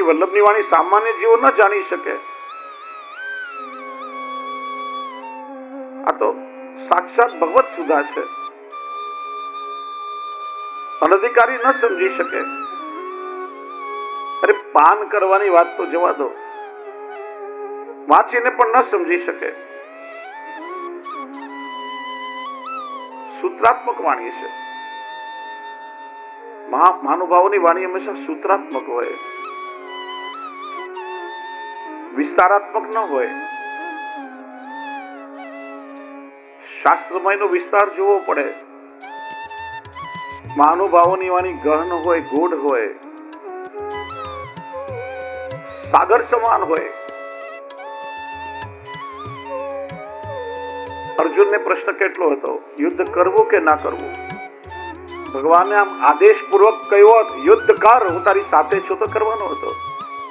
વલ્લભની વાણી સામાન્ય જીવો ન જાણી શકે. આ તો સાક્ષાત ભગવત સુધા છે. અનધિકારી ન સમજી શકે. અરે પાન કરવાની વાત તો જવા દો, વાંચીને પણ ન સમજી શકે. સૂત્રાત્મક વાણી છે. મહાનુભાવોની વાણી હંમેશા સૂત્રાત્મક હોય, વિસ્તારાત્મક ન હોય. શાસ્ત્રમય નો વિસ્તાર જોવો પડે. મહાનુભાવોની વાણી ગહન હોય, ગૂઢ હોય, સાગર સમાન હોય. અર્જુનને પ્રશ્ન કેટલો હતો, યુદ્ધ કરવું કે ના કરવું? ભગવાને આમ આદેશ પૂર્વક કહ્યું, યુદ્ધ કર, હું તારી સાથે છું, તો કરવાનો હતો.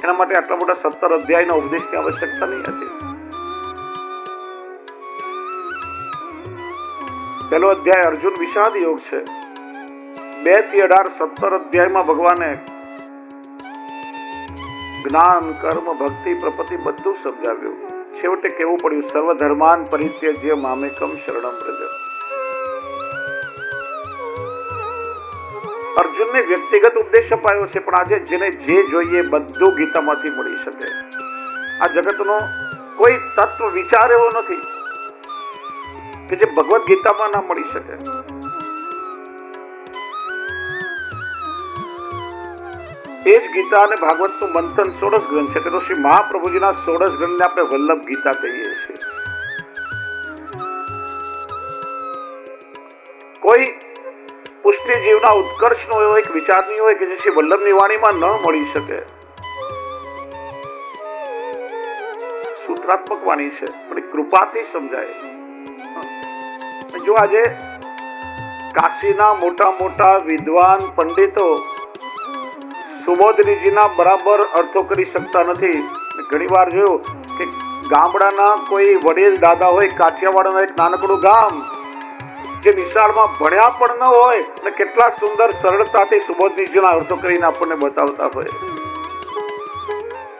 એના માટે આટલા મોટા 17 અધ્યાયના ઉપદેશની આવશ્યકતા નહીં હતી. પહેલો અધ્યાય અર્જુન વિષાદ યોગ છે. 2 થી 18 17 અધ્યાયમાં ભગવાને જ્ઞાન, કર્મ, ભક્તિ, પ્રપત્તિ બધું સમજાવ્યું. છેવટે કેવું પડ્યું, સર્વધર્માન પરિત્યજ્ય મામેકમ શરણમ વ્રજ. અર્જુનને વ્યક્તિગત ઉપદેશ અપાયો છે, પણ આજે જેને જે જોઈએ બધું ગીતામાંથી મળી શકે. આ જગતનો કોઈ તત્વ વિચાર એવો નથી કે જે ભગવદ ગીતામાં ના મળી શકે. એ જ ગીતા અને ભાગવતનું મંથન 16 ગ્રંથ છે. તેનો શ્રી મહાપ્રભુજીના 16 ગ્રંથને આપણે વલ્લભ ગીતા કહીએ છીએ. કોઈ પુષ્ટિ જીવના ઉત્કર્ષનો એવો એક વિચાર નહીં હોય કે જે શ્રી વલ્લભની વાણીમાં ન મળી શકે. સૂત્રાત્મક વાણી છે, પણ કૃપાથી સમજાય. જો આજે કાશીના મોટા મોટા વિદ્વાન પંડિતો સુબોધનીજીના બરાબર અર્થો કરી શકતા નથી. ઘણી વાર જોયું કે ગામડાના કોઈ વડીલ દાદા હોય, કાઠિયાવાડના એક નાનકડું ગામ જે નિશાળમાં ભણ્યા પણ ન હોય અને કેટલા સુંદર સરળતાથી સુબોધનીજીના અર્થો કરીને આપણને બતાવતા હોય.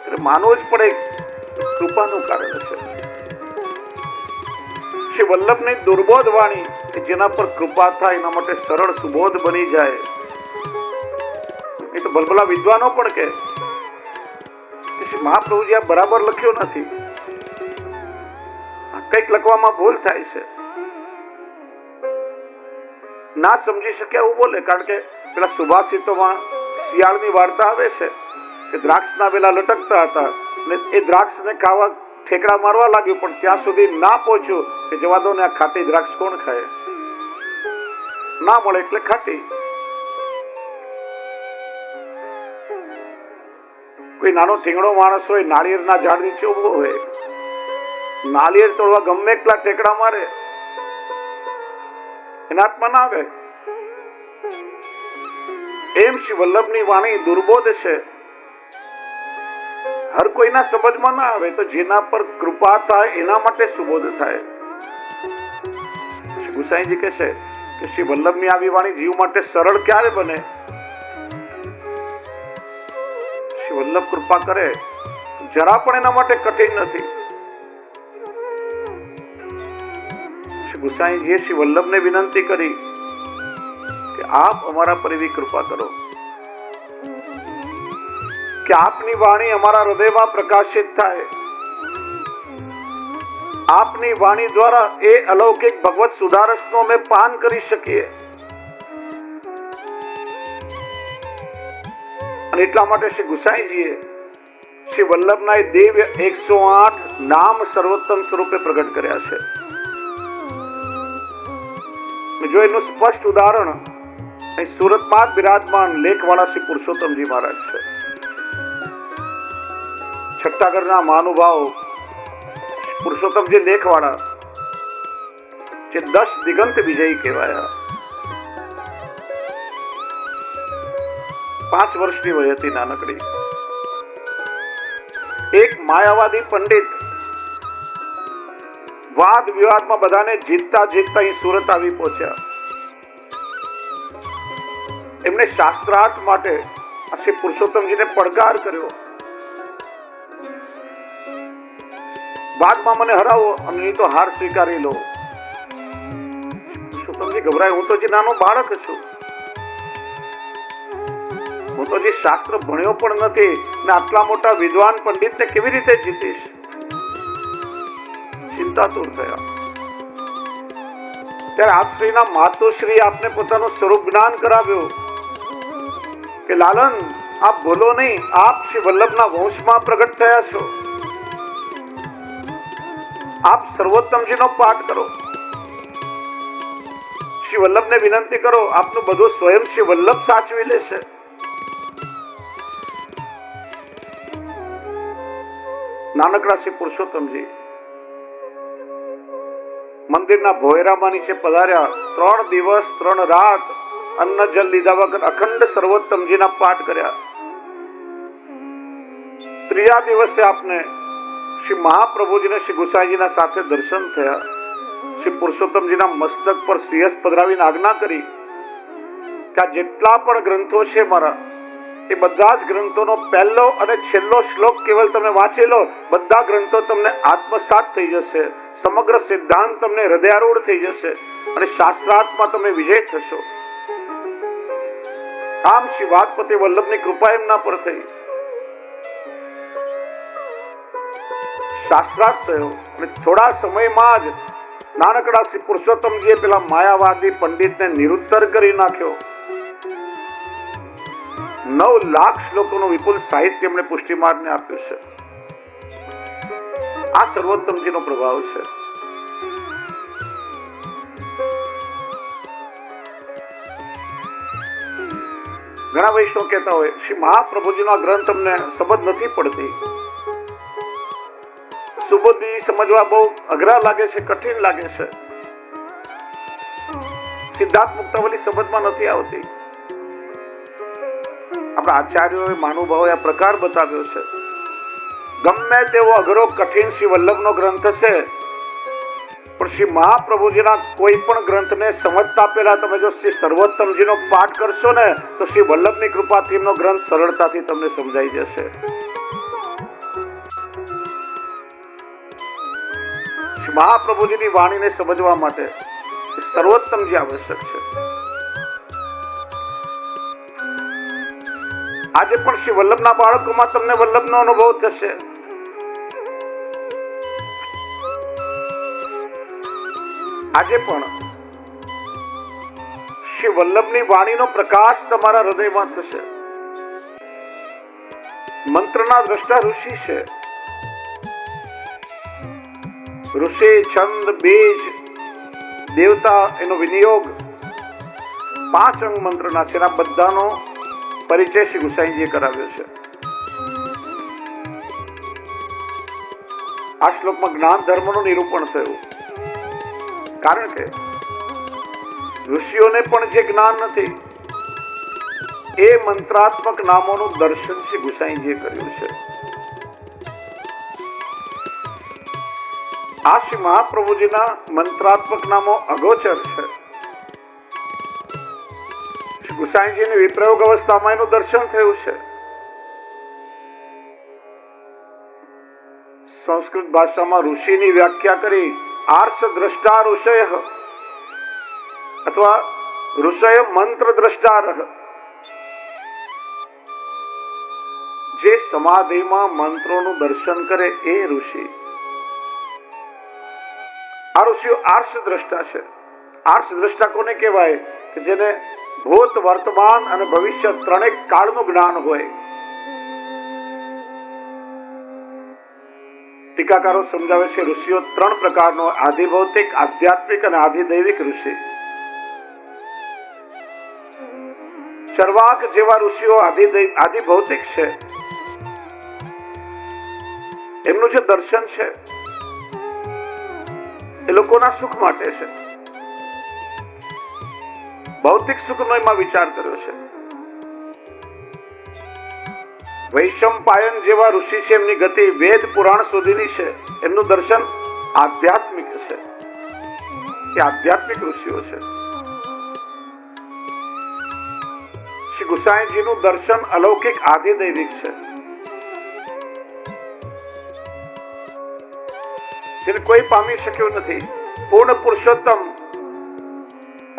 એટલે માનવું જ પડે, કૃપાનું કારણ છે. શ્રી વલ્લભની દુર્બોધ વાણી કે જેના પર કૃપા થાય, એના માટે સરળ સુબોધ બની જાય. એ તો ભલભલા વિદ્વાનો પણ કે મહાપ્રભુજી આ બરાબર લખ્યું નથી, કંઈક લખવામાં ભૂલ થાય છે, ના સમજી શક્યા એવું બોલે. કારણ કે પેલા સુભાષિતોમાં શિયાળની વાર્તા આવે છે કે દ્રાક્ષના વેલા લટકતા હતા અને એ દ્રાક્ષને ખાવા ઠેકડા મારવા લાગ્યું, પણ ત્યાં સુધી ના પહોંચ્યું કે જવા દો ને, આ ખાટી દ્રાક્ષ કોણ ખાય? ના મળે એટલે ખાટી. કોઈ નાનો ઠીંગણો માણસ હોય, નાળિયેરના ઝાડ નીચે ઉભો હોય, નાળિયેર તોડવા ગમે એટલા ટેકડા મારે, એના હાથમાં ના આવે. એમ શ્રી વલ્લભની વાણી દુર્બોધ છે, હર કોઈના સમજમાં ના આવે. તો જેના પર કૃપા થાય એના માટે સુબોધ થાય. શ્રી ગુસાઈજી કહે છે કે શ્રી વલ્લભની આવી વાણી જીવ માટે સરળ ક્યારે બને? વલ્લભ કૃપા કરે, જરા પણ એના માટે કઠિન નથી. શ્રી ગુસાઈજીએ શ્રી વલ્લભને વિનંતી કરી કે આપ અમારા પર એવી કૃપા કરો કે આપની વાણી અમારા હૃદયમાં પ્રકાશિત થાય. આપની વાણી દ્વારા એ અલૌકિક ભગવત સુધારસનો અમે પાન કરી શકીએ. અને એટલા માટે શ્રી ગુસાઈજીએ શ્રી વલ્લભના દિવ્ય 108 નામ સર્વોત્તમ સ્વરૂપે પ્રગટ કર્યા છે. જો એનું સ્પષ્ટ ઉદાહરણ અહીં સુરતમાં જ બિરાજમાન લેખવાળા શ્રી પુરુષોત્તમજી મહારાજ છે. છઠ્ઠાગરના મહાનુભાવ પુરુષોત્તમજી લેખવાળા જે 10 દિગંત વિજયી કહેવાયા. 5 વર્ષની વય હતી નાનકડી. એક માયાવાદી પંડિત વાદ વિવાદમાં બધાને જીતતા અહીં સુરત આવી પહોંચ્યા. એમને શાસ્ત્રાર્થ માટે શ્રી પુરુષોત્તમજીને પડકાર કર્યો વાદમાં મને હરાવો અને નહીં તો હાર સ્વીકારી લો. પુરુષોત્તમજી ગભરાય, હું તો જે નાનો બાળક છું, હું તો જે શાસ્ત્ર ભણ્યો પણ નથી ને આટલા મોટા વિદ્વાન પંડિતને કેવી રીતે જીતીશ? ચિંતાતુર થયા. ત્યારે આપશ્રીના માતુશ્રી આપને પોતાનું સ્વરૂપ જ્ઞાન કરાવ્યું કે લાલન, આપ ભૂલો નહીં, આપ શ્રી વલ્લભના વંશમાં પ્રગટ થયા છો. આપ સર્વોત્તમજીનો પાઠ કરો. શ્રી વલ્લભને વિનંતી કરો, આપનું બધું સ્વયં શ્રી વલ્લભ સાચવી લેશે. નાનકડા શ્રી પુરુષોત્તમજી મંદિરના ભોયરામાં નીચે પધાર્યા. 3 દિવસ 3 રાત અન્ન જલ લીધા વગર અખંડ સર્વોત્તમજીના પાઠ કર્યા. 3જા દિવસે આપને શ્રી મહાપ્રભુજીને શ્રી ગુસાઈજીના સાથે દર્શન થયા. શ્રી પુરુષોત્તમજીના મસ્તક પર સિંહસ પધરાવીને આજ્ઞા કરી કે આ જેટલા પણ ગ્રંથો છે મારા, એ બધા જ ગ્રંથોનો પહેલો અને છેલ્લો શ્લોક કેવલ તમે વાંચી લો, બધા ગ્રંથો તમને આત્મસાત થઈ જશે, સમગ્ર સિદ્ધાંત તમને હૃદયારૂઢ થઈ જશે અને શાસ્ત્રાર્થમાં તમે વિજય થશો. આમ શ્રી વાઘપતિ વલ્લભની કૃપા એમના પર થઈ. શાસ્ત્રાર્થ થયો અને થોડા સમયમાં જ નાનકડા શ્રી પુરુષોત્તમજીએ પેલા માયાવાદી પંડિતને નિરુત્તર કરી નાખ્યો. 9 લાખ શ્લોકોનું વિપુલ સાહિત્ય એમણે પુષ્ટિમાર્ગને આપ્યું છે. આ સર્વોત્તમજીનો પ્રભાવ છે. ઘણા વૈષ્ણવ કહેતા હોય, શ્રી મહાપ્રભુજીનો ગ્રંથ અમને સમજ નથી પડતી, સુબોધજી સમજવા બહુ અઘરા લાગે છે, કઠિન લાગે છે, સિદ્ધાર્થ મુક્તાવલી સમજમાં નથી આવતી. આપણા આચાર્યોએ મહાનુભાવોએ આ પ્રકાર બતાવ્યો છે. ગમે તેવો અઘરો કઠિન શ્રી વલ્લભનો ગ્રંથ છે, પણ શ્રી મહાપ્રભુજીના કોઈ પણ ગ્રંથને સમજતા પહેલા તમે જો શ્રી સર્વોત્તમજીનો પાઠ કરશો ને, તો શ્રી વલ્લભની કૃપાથી એમનો ગ્રંથ સરળતાથી તમને સમજાઈ જશે. શ્રી મહાપ્રભુજીની વાણીને સમજવા માટે સર્વોત્તમજી આવશ્યક છે. આજે પણ શ્રી વલ્લભના બાળકોમાં તમને વલ્લભનો અનુભવ થશે. આજે પણ શ્રી વલ્લભની વાણીનો પ્રકાશ તમારા હૃદયમાં થશે. મંત્રના દ્રષ્ટા ઋષિ છે. ઋષિ, છંદ, બીજ, દેવતા, એનો વિનિયોગ 5 અંગ મંત્રના છે. એના બધાનો પરિચય શ્રી ગુસાઈજીએ કરાવ્યો છે. આ શ્લોકમાં જ્ઞાન ધર્મનું નિરૂપણ થયું. કારણ કે ઋષિઓને પણ જે જ્ઞાન નથી, એ મંત્રાત્મક નામોનું દર્શન શ્રી ગુસાઈજીએ કર્યું છે. આ શ્રી મહાપ્રભુજીના મંત્રાત્મક નામો અગોચર છે. શ્રી ગુસાઈજીની વિપ્રયોગ અવસ્થામાં એનું દર્શન થયું છે. સંસ્કૃત ભાષામાં ઋષિની વ્યાખ્યા કરી આર્ષ દ્રષ્ટા ઋષય અથવા ઋષય મંત્ર દ્રષ્ટાર, જે સમાધિમાં મંત્રોનું દર્શન કરે એ ઋષિ. આ ઋષિઓ આર્ષ દ્રષ્ટા છે. આર્ષ દ્રષ્ટા કોને કહેવાય? કે જેને ભૂત, વર્તમાન અને ભવિષ્ય ત્રણેય કાળનું જ્ઞાન હોય. ટીકાકારો સમજાવે છે ઋષિઓ 3 પ્રકારનો, આધિભૌતિક, આધ્યાત્મિક અને આધિદૈવિક ઋષિ. ચરવાક જેવા ઋષિઓ આધિભૌતિક છે. એમનું જે દર્શન છે એ લોકોના સુખ માટે છે. ભૌતિક સુખનો એમાં વિચાર કર્યો છે. વૈશંપાયન જેવા ઋષિ છે, એમની ગતિ વેદ પુરાણ સુધીની છે. એમનું દર્શન આધ્યાત્મિક છે. એ આધ્યાત્મિક ઋષિઓ છે. શ્રી ગુસાઈજીનું દર્શન અલૌકિક આધિદૈવિક છે. જેને કોઈ પામી શક્યું નથી, પૂર્ણ પુરુષોત્તમ,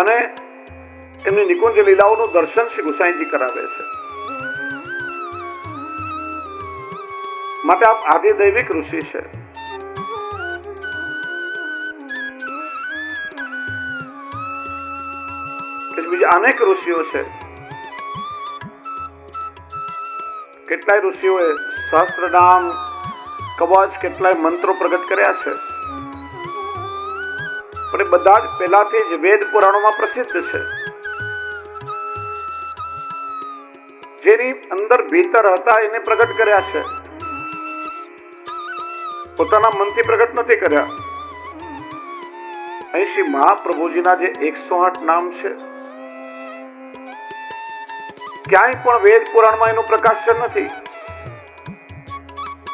અને એમની નિકુંજ લીલાઓનું દર્શન શ્રી ગુસાઈજી કરાવે છે. માટે આપ આધિદૈવિક ઋષિ છે. બીજા અનેક ઋષિઓ છે. કેટલાય ઋષિઓએ સહસ્ત્રનામ, કવચ, કેટલાય મંત્રો પ્રગટ કર્યા છે, પણ એ બધા જ પહેલાથી જ વેદ પુરાણોમાં પ્રસિદ્ધ છે. જેની અંદર ભીતર હતા એને પ્રગટ કર્યા છે, પોતાના મનથી પ્રગટ નથી કર્યા. અહીં શ્રી મહાપ્રભુજીના જે 108 નામ છે, ક્યાંય પણ વેદ પુરાણમાં એનું પ્રકાશન નથી,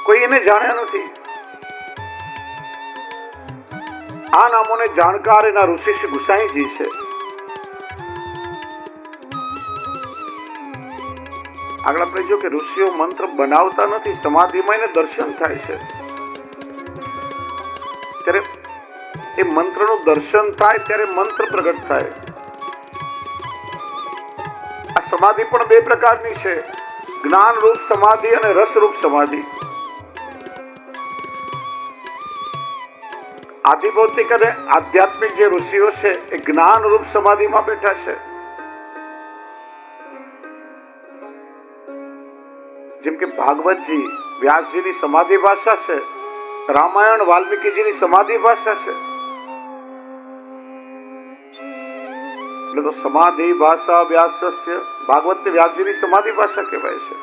કોઈ એને જાણ્યા નથી. આ નામોને જાણકાર એના ઋષિ શ્રી ગુસાઈજી છે. આગળ આપણે જો કે ઋષિઓ મંત્ર બનાવતા નથી, સમાધિમાં એને દર્શન થાય છે. ત્યારે એ મંત્રનું દર્શન થાય ત્યારે મંત્ર પ્રગટ થાય. આ સમાધિ પણ બે પ્રકારની છે, જ્ઞાન રૂપ સમાધિ અને રસ રૂપ સમાધિ. આધિભૌતિક અને આધ્યાત્મિક જે ઋષિઓ છે એ જ્ઞાન રૂપ સમાધિમાં બેઠા છે. જેમ કે ભાગવતજી વ્યાસજીની સમાધિ ભાષા છે, રામાયણ વાલ્મીકીજીની સમાધિ ભાષા છે. એટલે તો સમાધિ ભાષા વ્યાસસ્ય, ભાગવત વ્યાસજીની સમાધિ ભાષા કહેવાય છે.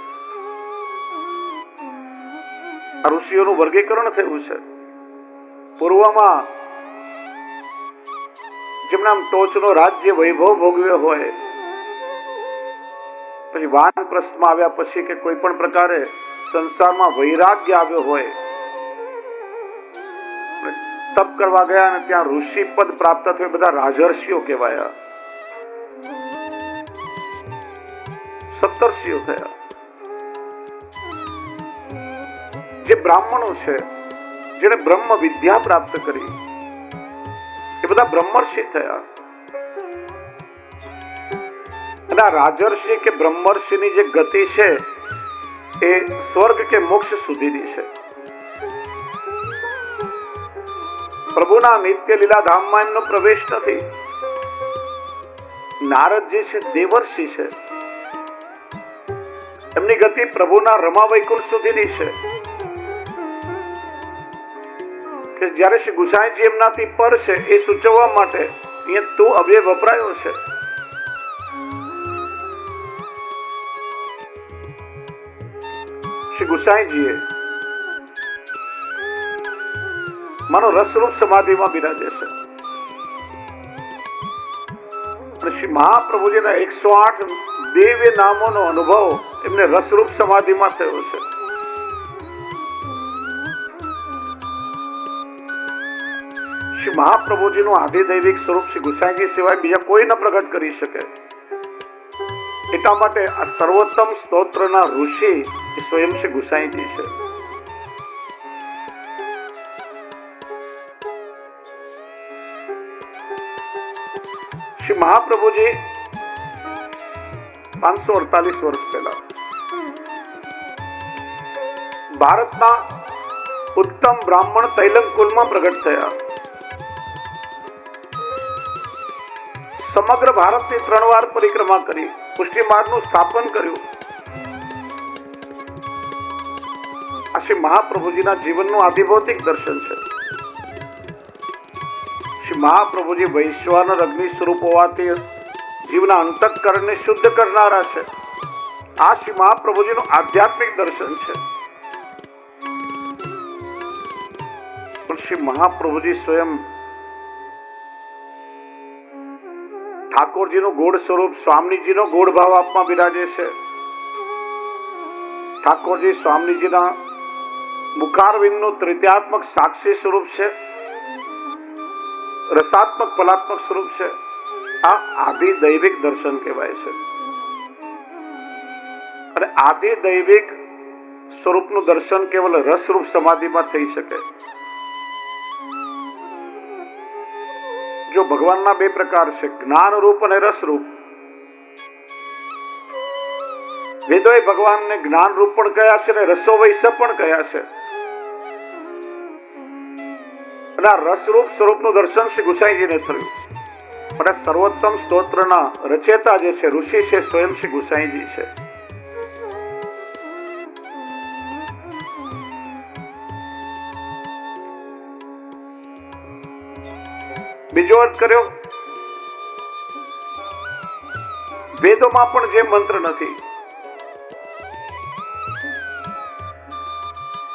આ ઋષિઓનું વર્ગીકરણ થયું છે. પૂર્વમાં જેમને આમ ટોચનો રાજ્ય વૈભવ ભોગવ્યો હોય, પછી વાનપ્રસ્થમાં આવ્યા પછી કે કોઈ પણ પ્રકારે સંસારમાં વૈરાગ્ય આવ્યો હોય, તપ કરવા ગયા અને ત્યાં ઋષિ પદ પ્રાપ્ત થયું, બધા રાજર્ષિઓ કહેવાયા, સપ્તર્ષિઓ થયા. જે બ્રાહ્મણો છે, જેને બ્રહ્મ વિદ્યા પ્રાપ્ત કરી, એ બધા બ્રહ્મર્ષિ થયા. અને આ રાજર્ષિ કે બ્રહ્મર્ષિની જે ગતિ છે એ સ્વર્ગ કે મોક્ષ સુધીની છે. પ્રભુના નિત્ય લીલા ધામમાં એમનો પ્રવેશ નથી. નારદજી છે દેવર્ષિ છે, એમની ગતિ પ્રભુના રમા વૈકુંઠ સુધીની છે. કે જ્યારે શ્રી ગુસાઈજી એમનાથી પર છે એ સૂચવવા માટે અહીંયા તું અવ્યય વપરાયો છે. શ્રી ગુસાઈજીએ માનો રસરૂપ સમાધિમાં બિરાજે છે. અને શ્રી મહાપ્રભુજીના 108 દિવ્ય નામોનો અનુભવ એમને રસરૂપ સમાધિમાં થયો છે. શ્રી મહાપ્રભુજીનું આધિદૈવિક સ્વરૂપ શ્રી ગુસાઈજી સિવાય બીજા કોઈ ન પ્રગટ કરી શકે. એટલા માટે આ સર્વોત્તમ સ્તોત્રના ઋષિ એ સ્વયં શ્રી ગુસાઈજી છે. શ્રી મહાપ્રભુજી 548 વર્ષ પહેલા ભારતના ઉત્તમ બ્રાહ્મણ તૈલંગ કુલમાં પ્રગટ થયા. સમગ્ર ભારતની 3 વાર પરિક્રમા કરી, પુષ્ટિ માર્ગનું સ્થાપન કર્યું. આ શ્રી મહાપ્રભુજીના જીવનનું આધિભૌતિક દર્શન છે. શ્રી મહાપ્રભુજી વૈશ્વાનર અગ્નિ સ્વરૂપ હોવાથી જીવના અંતઃકરણને શુદ્ધ કરનારા છે. આ શ્રી મહાપ્રભુજીનું આધ્યાત્મિક દર્શન છે. પણ શ્રી મહાપ્રભુજી સ્વયં ઠાકોરજીનું ગોળ સ્વરૂપ સ્વામીજીનો ગોળ ભાવ આપમાં બિરાજે છે. ઠાકોરજી સ્વામીજીના મુખારવિંદનું તૃતીયાત્મક સાક્ષી સ્વરૂપ છે, રસાત્મક ફલાત્મક સ્વરૂપ છે. આ આધિદૈવિક દર્શન કહેવાય છે. અને આધિદૈવિક સ્વરૂપનું દર્શન કેવલ રસરૂપ સમાધિમાં થઈ શકે. જો ભગવાનના બે પ્રકાર છે, જ્ઞાન રૂપ અને રસ રૂપ. વેદોએ ભગવાનને જ્ઞાન રૂપ પણ કહ્યા છે અને રસો વૈશ્ય પણ કહ્યા છે. અને આ રસરૂપ સ્વરૂપનું દર્શન શ્રી ગુસાઈજીને થયું. પણ આ સર્વોત્તમ સ્તોત્રના રચેતા જે છે, ઋષિ છે, સ્વયં શ્રી ગુસાઈજી છે. બીજો અર્થ કર્યો, વેદોમાં પણ જે મંત્ર નથી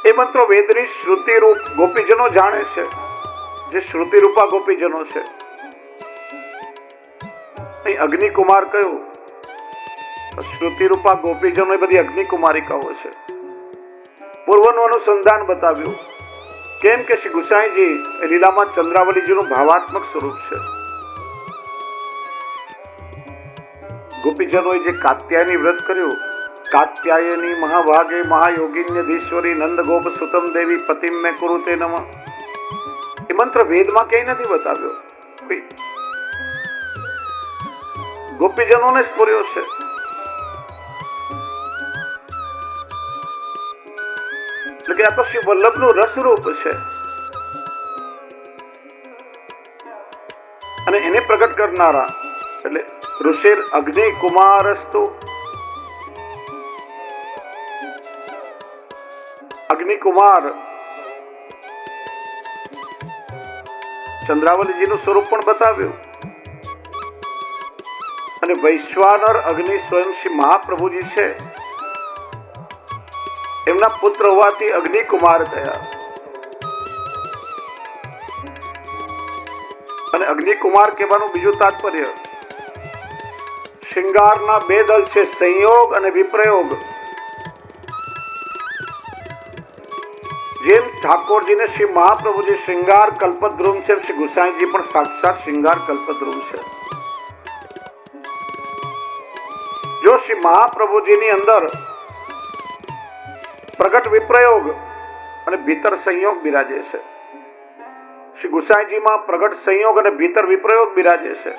એ મંત્રો વેદની શ્રુતિ રૂપ ગોપીજનો જાણે છે, જે શ્રુતિ રૂપા ગોપીજનો છે. અહીં અગ્નિકુમાર કયું? શ્રુતિ રૂપા ગોપીજનો એ બધી અગ્નિકુમારિકાઓ છે. પૂર્વનું અનુસંધાન બતાવ્યું. કેમ કે શ્રી ગુસાઈજી એ લીલામાં ચંદ્રાવલીજીનું ભાવાત્મક સ્વરૂપ છે. ગોપીજનોએ જે કાત્યાયની વ્રત કર્યું, કાત્યાયની મહાભાગે મહાયોગિન્યધીશ્વરી નંદ ગોપ સુતમ દેવી પતિમ મે કુરુતે નમઃ, એ મંત્ર વેદમાં ક્યાંય નથી બતાવ્યો. ગોપીજનોને સ્ફુર્યો છે. એટલે કે આ તો શ્રી વલ્લભનું રસરૂપ છે અને એને પ્રગટ કરનારા એટલે ઋષિર અગ્નિ કુમારસ્તુ. અગ્નિકુમાર ચંદ્રાવલીજીનું સ્વરૂપ પણ બતાવ્યું. અને વૈશ્વાનર અગ્નિ સ્વયં શ્રી મહાપ્રભુજી છે, એમના પુત્ર હોવાથી અગ્નિકુમાર થયા. અને અગ્નિકુમાર કહેવાનું બીજું તાત્પર્ય, શૃંગારના બે દળ છે, સંયોગ અને વિપ્રયોગ. જેમ ઠાકોરજીને શ્રી મહાપ્રભુજી શૃંગાર કલ્પદ્રુમ છે, શ્રી ગુસાઈજી પણ સાક્ષાત શૃંગાર કલ્પદ્રુમ છે. જો શ્રી મહાપ્રભુજીની અંદર પ્રગટ વિપ્રયોગ અને ભીતર સંયોગ બિરાજે છે, શ્રી ગુસાઈજીમાં પ્રગટ સંયોગ અને ભીતર વિપ્રયોગ બિરાજે છે.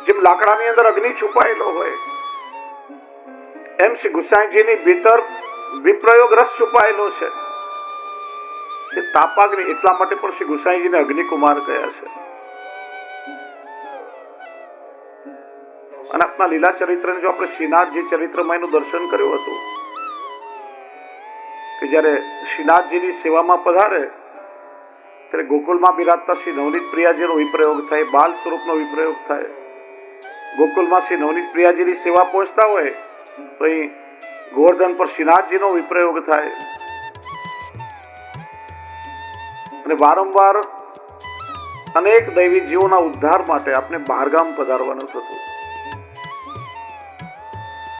જેમ લાકડાની અંદર અગ્નિ છુપાયેલો હોય એમ શ્રી ગુસાઈજીની ભીતર વિપ્રયોગ રસ છુપાયેલો છે. એ તાપાગ્નિ, એટલા માટે પણ શ્રી ગુસાઈજીને અગ્નિકુમાર કહ્યા છે. અને આપના લીલા ચરિત્રને જો આપણે શ્રીનાથજી ચરિત્રમાં એનું દર્શન કર્યું હતું કે જ્યારે શ્રીનાથજીની સેવામાં પધારે ત્યારે ગોકુલમાં બિરાજતા શ્રી નવનીત પ્રિયાજીનો વિપ્રયોગ થાય, બાલ સ્વરૂપનો વિપ્રયોગ થાય. ગોકુલમાં શ્રી નવનીત પ્રિયાજીની સેવા પહોંચતા હોય તો અહીં ગોવર્ધન પર શ્રીનાથજીનો વિપ્રયોગ થાય. અને વારંવાર અનેક દૈવી જીવોના ઉદ્ધાર માટે આપણે બહારગામ પધારવાનું થતું.